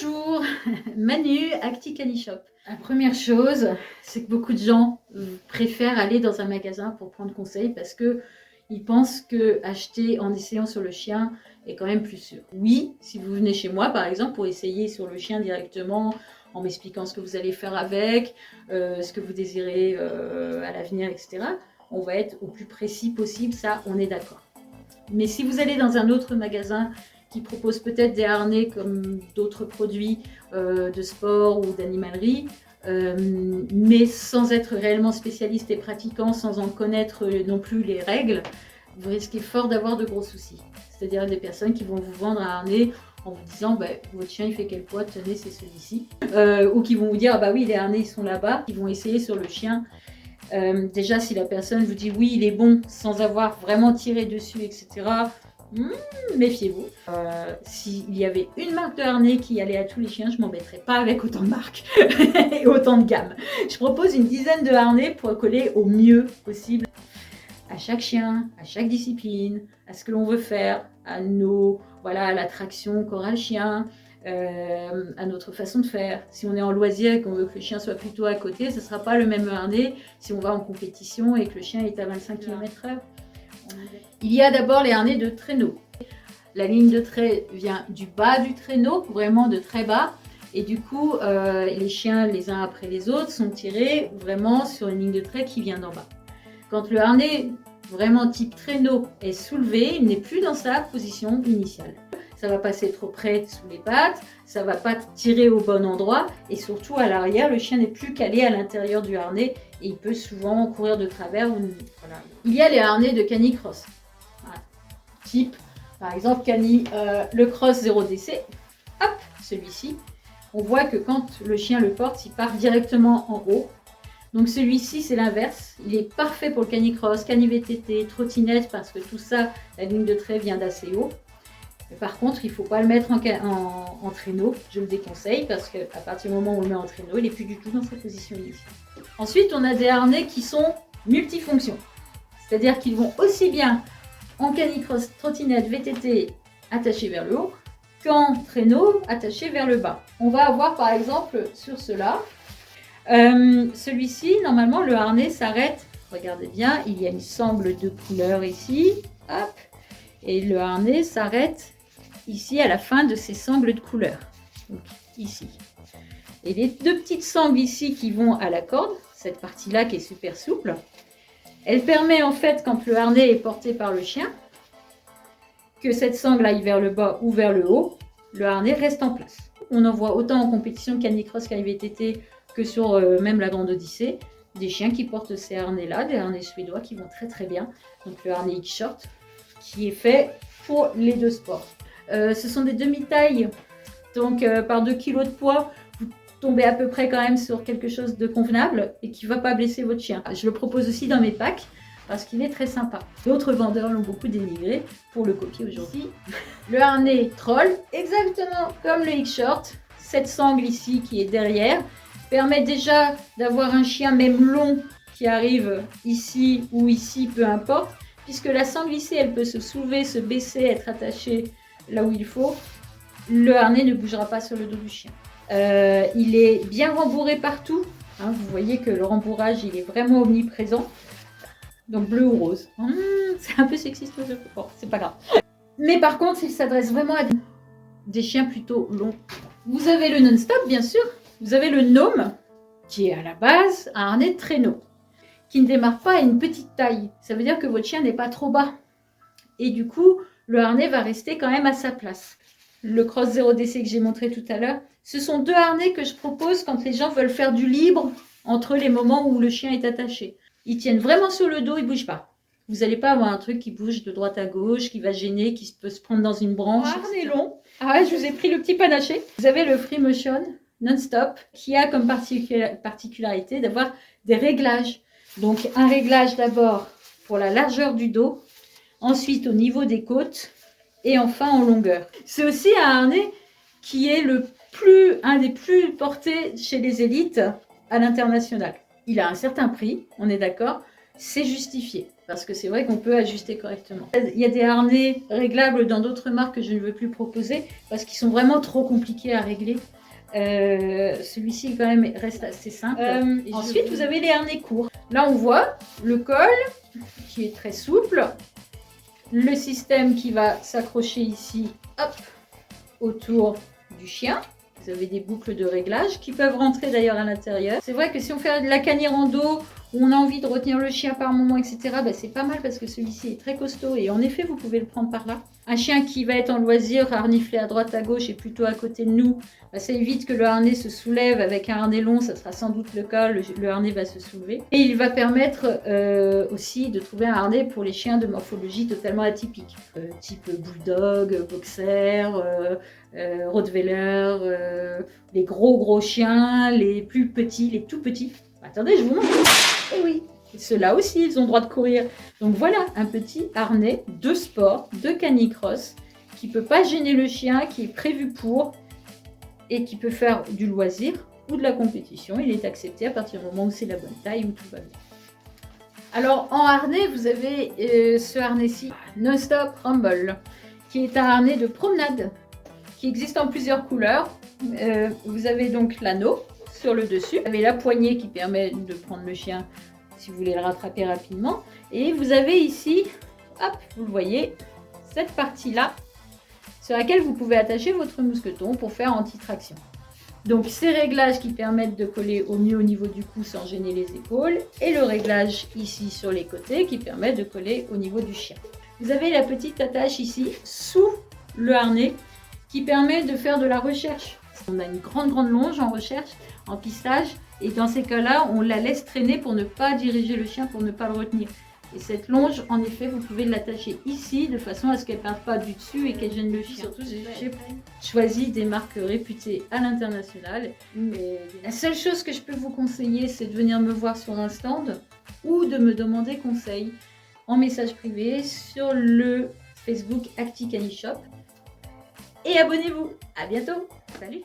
Bonjour, Manu, Acti Canishop. La première chose, c'est que beaucoup de gens préfèrent aller dans un magasin pour prendre conseil parce que ils pensent que acheter en essayant sur le chien est quand même plus sûr. Oui, si vous venez chez moi par exemple pour essayer sur le chien directement en m'expliquant ce que vous allez faire avec, ce que vous désirez à l'avenir, etc., on va être au plus précis possible, ça on est d'accord. Mais si vous allez dans un autre magasin qui propose peut-être des harnais comme d'autres produits de sport ou d'animalerie, mais sans être réellement spécialiste et pratiquant, sans en connaître non plus les règles, vous risquez fort d'avoir de gros soucis. C'est-à-dire des personnes qui vont vous vendre un harnais en vous disant bah, votre chien il fait quel poids, tenez c'est celui-ci, ou qui vont vous dire ah, bah oui les harnais ils sont là-bas, ils vont essayer sur le chien. Déjà si la personne vous dit oui il est bon sans avoir vraiment tiré dessus, etc., méfiez-vous. S'il y avait une marque de harnais qui allait à tous les chiens, je ne m'embêterais pas avec autant de marques et autant de gammes. Je propose une dizaine de harnais pour coller au mieux possible à chaque chien, à chaque discipline, à ce que l'on veut faire, à l'attraction qu'aura le chien, à notre façon de faire. Si on est en loisir et qu'on veut que le chien soit plutôt à côté, ce ne sera pas le même harnais si on va en compétition et que le chien est à 25 km/h. Il y a d'abord les harnais de traîneau. La ligne de trait vient du bas du traîneau, vraiment de très bas. Et du coup, les chiens, les uns après les autres, sont tirés vraiment sur une ligne de trait qui vient d'en bas. Quand le harnais, vraiment type traîneau, est soulevé, il n'est plus dans sa position initiale. Ça va passer trop près sous les pattes, ça ne va pas tirer au bon endroit. Et surtout, à l'arrière, le chien n'est plus calé à l'intérieur du harnais et il peut souvent courir de travers. Voilà. Il y a les harnais de canicross. Voilà. Type, par exemple, le cross 0DC, hop, celui-ci. On voit que quand le chien le porte, il part directement en haut. Donc celui-ci, c'est l'inverse. Il est parfait pour le canicross, cani-VTT, trottinette, parce que tout ça, la ligne de trait vient d'assez haut. Mais par contre, il ne faut pas le mettre en traîneau. Je le déconseille parce qu'à partir du moment où on le met en traîneau, il n'est plus du tout dans sa position initiale. Ensuite, on a des harnais qui sont multifonctions. C'est-à-dire qu'ils vont aussi bien en canicross, trottinette, VTT attachés vers le haut, qu'en traîneau attachés vers le bas. On va avoir par exemple sur cela, celui-ci, normalement le harnais s'arrête, regardez bien, il y a une sangle de couleur ici, hop, et le harnais s'arrête ici à la fin de ces sangles de couleur, donc ici. Et les deux petites sangles ici qui vont à la corde, cette partie-là qui est super souple, elle permet en fait, quand le harnais est porté par le chien, que cette sangle aille vers le bas ou vers le haut, le harnais reste en place. On en voit autant en compétition canicross, cani-VTT que sur même la Grande Odyssée, des chiens qui portent ces harnais-là, des harnais suédois qui vont très très bien. Donc le harnais X-Short qui est fait pour les deux sports. Ce sont des demi-tailles, donc par 2 kg de poids, vous tombez à peu près quand même sur quelque chose de convenable et qui ne va pas blesser votre chien. Je le propose aussi dans mes packs parce qu'il est très sympa. D'autres vendeurs l'ont beaucoup dénigré pour le copier aujourd'hui. Le harnais Troll, exactement comme le X-Short, cette sangle ici qui est derrière, permet déjà d'avoir un chien même long qui arrive ici ou ici, peu importe, puisque la sangle ici, elle peut se soulever, se baisser, être attachée là où il faut. Le harnais ne bougera pas sur le dos du chien. Il est bien rembourré partout. Hein, vous voyez que le rembourrage, il est vraiment omniprésent. Donc bleu ou rose. C'est un peu sexiste, bon, c'est pas grave. Mais par contre, il s'adresse vraiment à des chiens plutôt longs. Vous avez le non-stop, bien sûr. Vous avez le gnome, qui est à la base un harnais de traîneau, qui ne démarre pas à une petite taille. Ça veut dire que votre chien n'est pas trop bas. Et du coup, le harnais va rester quand même à sa place. Le Cross 0DC que j'ai montré tout à l'heure, ce sont deux harnais que je propose quand les gens veulent faire du libre entre les moments où le chien est attaché. Ils tiennent vraiment sur le dos, ils ne bougent pas. Vous n'allez pas avoir un truc qui bouge de droite à gauche, qui va gêner, qui peut se prendre dans une branche. Harnais long. Ah ouais, je vous ai pris le petit panaché. Vous avez le Free Motion non-stop qui a comme particularité d'avoir des réglages. Donc un réglage d'abord pour la largeur du dos, ensuite au niveau des côtes et enfin en longueur. C'est aussi un harnais qui est un des plus portés chez les élites à l'international. Il a un certain prix, on est d'accord. c'est justifié. Parce que c'est vrai qu'on peut ajuster correctement. Il y a des harnais réglables dans d'autres marques que je ne veux plus proposer parce qu'ils sont vraiment trop compliqués à régler. Celui-ci quand même reste assez simple. Ensuite, vous avez les harnais courts. Là, on voit le col qui est très souple. Le système qui va s'accrocher ici, hop, autour du chien. Vous avez des boucles de réglage qui peuvent rentrer d'ailleurs à l'intérieur. C'est vrai que si on fait de la cani-rando, où on a envie de retenir le chien par moment, etc., bah c'est pas mal parce que celui-ci est très costaud et en effet, vous pouvez le prendre par là. Un chien qui va être en loisir, harniflé à droite, à gauche et plutôt à côté de nous, bah ça évite que le harnais se soulève. Avec un harnais long, ça sera sans doute le cas, le harnais va se soulever. Et il va permettre aussi de trouver un harnais pour les chiens de morphologie totalement atypique, type bulldog, boxer, rottweiler, les gros chiens, les plus petits, les tout petits. Attendez, je vous montre. Et oui, ceux-là aussi, ils ont le droit de courir. Donc voilà, un petit harnais de sport, de canicross, qui ne peut pas gêner le chien, qui est prévu pour, et qui peut faire du loisir ou de la compétition. Il est accepté à partir du moment où c'est la bonne taille, où tout va bien. Alors en harnais, vous avez ce harnais-ci, Non-Stop Rumble, qui est un harnais de promenade, qui existe en plusieurs couleurs. Vous avez donc l'anneau sur le dessus. Vous avez la poignée qui permet de prendre le chien si vous voulez le rattraper rapidement. Et vous avez ici, hop, vous le voyez, cette partie-là sur laquelle vous pouvez attacher votre mousqueton pour faire anti-traction. Donc ces réglages qui permettent de coller au mieux au niveau du cou sans gêner les épaules et le réglage ici sur les côtés qui permet de coller au niveau du chien. Vous avez la petite attache ici sous le harnais qui permet de faire de la recherche. On a une grande longe en recherche, en pistage, et dans ces cas-là, on la laisse traîner pour ne pas diriger le chien, pour ne pas le retenir. Et cette longe, en effet, vous pouvez l'attacher ici de façon à ce qu'elle ne parte pas du dessus et qu'elle gêne le chien. Surtout, j'ai choisi des marques réputées à l'international. La seule chose que je peux vous conseiller, c'est de venir me voir sur un stand ou de me demander conseil en message privé sur le Facebook Acti Cani Shop. Et abonnez-vous. À bientôt. Salut.